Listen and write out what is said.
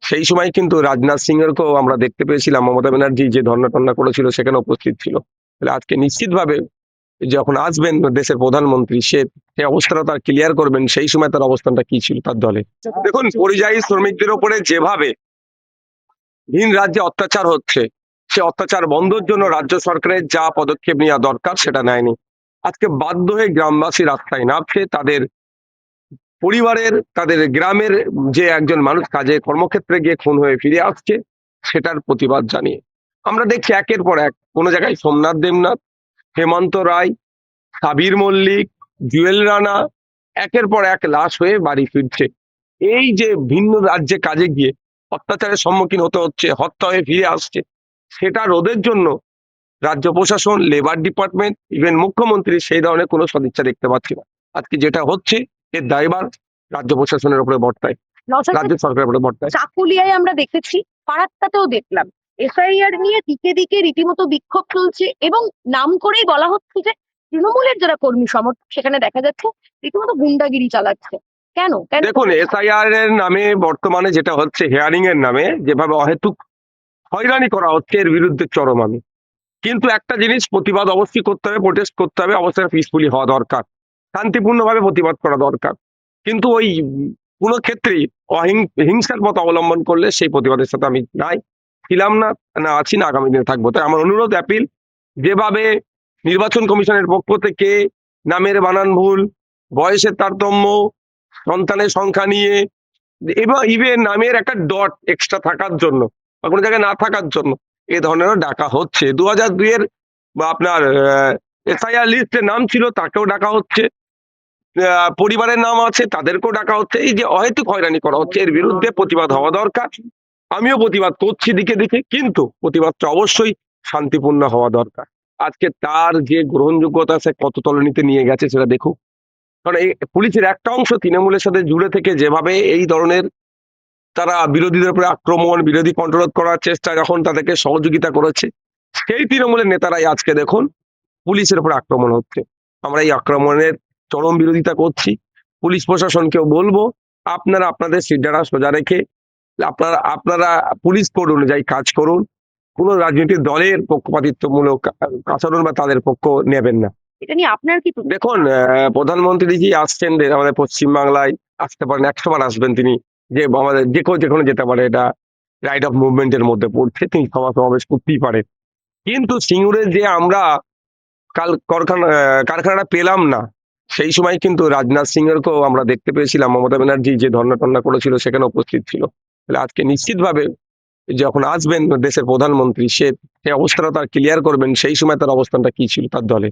সেই সময় কিন্তু রাজনাথ সিং এরকেও আমরা দেখতে পেয়েছিলাম, মমতা ব্যানার্জি যে ধর্ণা টন্না করেছিল সেখানে উপস্থিত ছিল। তাহলে আজকে নিশ্চিতভাবে যখন আসবেন দেশের প্রধানমন্ত্রী, সে অবস্থাটা তার ক্লিয়ার করবেন সেই সময় তার অবস্থানটা কি ছিল তার দলে। দেখুন, পরিযায়ী শ্রমিকদের উপরে যেভাবে ভিন রাজ্যে অত্যাচার হচ্ছে, সে অত্যাচার বন্ধের জন্য রাজ্য সরকারের যা পদক্ষেপ নেওয়া দরকার সেটা নেয়নি। আজকে বাধ্য হয়ে গ্রামবাসী রাস্তায় নামছে, তাদের পরিবারের, তাদের গ্রামের যে একজন মানুষ কাজে কর্মক্ষেত্রে গিয়ে খুন হয়ে ফিরে আসছে, সেটার প্রতিবাদ জানিয়ে আমরা দেখছি একের পর এক কোনো জায়গায় সোমনাথ দেবনাথ, হেমন্ত রায়, সাবির মল্লিক, জুয়েল রানা একের পর এক লাশ হয়ে বাড়ি ফিরছে। এই যে ভিন্ন রাজ্যে কাজে গিয়ে অত্যাচারের সম্মুখীন হতে হচ্ছে, হত্যা হয়ে ফিরে আসছে, সেটা রোধের জন্য রাজ্য প্রশাসন, লেবার ডিপার্টমেন্ট, ইভেন মুখ্যমন্ত্রী সেই ধরনের কোনো সদিচ্ছা দেখতে পাচ্ছি না। আজকে যেটা হচ্ছে এর দায়ভার রাজ্য প্রশাসনের উপরে বর্তায়, রাজ্য সরকারের উপরে বর্তায়। চাকুলিয়ায় আমরা দেখেছি, পাড়াত্তাতেও দেখলাম এসআইআর নিয়ে দিকে দিকে রীতিমতো বিক্ষোভ চলছে এবং নাম করেই বলা হচ্ছে যে তৃণমূলের যারা কর্মী সমর্থক সেখানে দেখা যাচ্ছে রীতিমতো গুন্ডাগিরি চালাচ্ছে। কেন কেন দেখুন, এসআইআর এর নামে বর্তমানে যেটা হচ্ছে, হেয়ারিং এর নামে যেভাবে অহেতুক হয়রানি করা হচ্ছে, এর বিরুদ্ধে চরম আমি। কিন্তু একটা জিনিস প্রতিবাদ অবশ্যই করতে হবে, প্রোটেস্ট করতে হবে, অবশ্যই পিসফুলি হওয়া দরকার, শান্তিপূর্ণভাবে প্রতিবাদ করা দরকার। কিন্তু ওই কোনো ক্ষেত্রেই হিংসার পথ অবলম্বন করলে সেই প্রতিবাদের সাথে আমি নাই, ছিলাম না, না আছি না আগামী দিনে থাকবো। তাই আমার অনুরোধ, অ্যাপিল, যেভাবে নির্বাচন কমিশনের পক্ষ থেকে নামের বানান ভুল, বয়সের তারতম্য, সন্তানের সংখ্যা নিয়ে, এবং ইভেন নামের একটা ডট এক্সট্রা থাকার জন্য বা কোনো জায়গায় না থাকার জন্য এ ধরনেরও ডাকা হচ্ছে। 2002 এর বা আপনার এসআইআর লিস্টে নাম ছিল তাকেও ডাকা হচ্ছে, পরিবারের নাম আছে তাদেরকেও ডাকা হচ্ছে। এই যে অহেতুক হয়রানি করা হচ্ছে, এর বিরুদ্ধে প্রতিবাদ হওয়া দরকার। আমিও প্রতিবাদ করছি দিকে দিকে, কিন্তু প্রতিবাদটা অবশ্যই শান্তিপূর্ণ হওয়া দরকার। আজকে তার যে গ্রহণযোগ্যতা সে কত তলানিতে নিয়ে গেছে সেটা দেখুক। কারণ এই পুলিশের একটা অংশ তৃণমূলের সাথে জুড়ে থেকে যেভাবে এই ধরনের তারা বিরোধীদের উপরে আক্রমণ, বিরোধী কণ্ঠরোধ করার চেষ্টা, যখন তাদেরকে সহযোগিতা করেছে, সেই তৃণমূলের নেতারাই আজকে দেখুন পুলিশের উপর আক্রমণ হচ্ছে। আমরা এই আক্রমণের চরম বিরোধিতা করছি। পুলিশ প্রশাসনকেও বলবো, আপনারা আপনাদের সিদ্ধারা সোজা রেখে আপনারা পুলিশ কোড অনুযায়ী কাজ করুন। কোনো রাজনৈতিক দলের পক্ষপাতিত্বমূলক আচরণ বা তাদের পক্ষ নেবেন না। এটা নিয়ে আপনার কি দেখুন, প্রধানমন্ত্রীজি আসছেন আমাদের পশ্চিমবাংলায়, আসতে পারেন, 100 বার আসবেন তিনি। যে আমাদের যেখানে যেতে পারে, এটা রাইট অফ মুভমেন্টের মধ্যে পড়ছে, তিনি সভা সমাবেশ করতেই পারে। কিন্তু সিঙ্গুরে যে আমরা কারখানাটা পেলাম না, সেই সময় কিন্তু রাজনাথ সিং এরকেও আমরা দেখতে পেয়েছিলাম, মমতা ব্যানার্জি যে ধর্ণা টন্না করেছিল সেখানে উপস্থিত ছিল। তাহলে আজকে নিশ্চিতভাবে যখন আসবেন দেশের প্রধানমন্ত্রী, সে অবস্থাটা তার ক্লিয়ার করবেন সেই সময় তার অবস্থানটা কি ছিল তার দলে।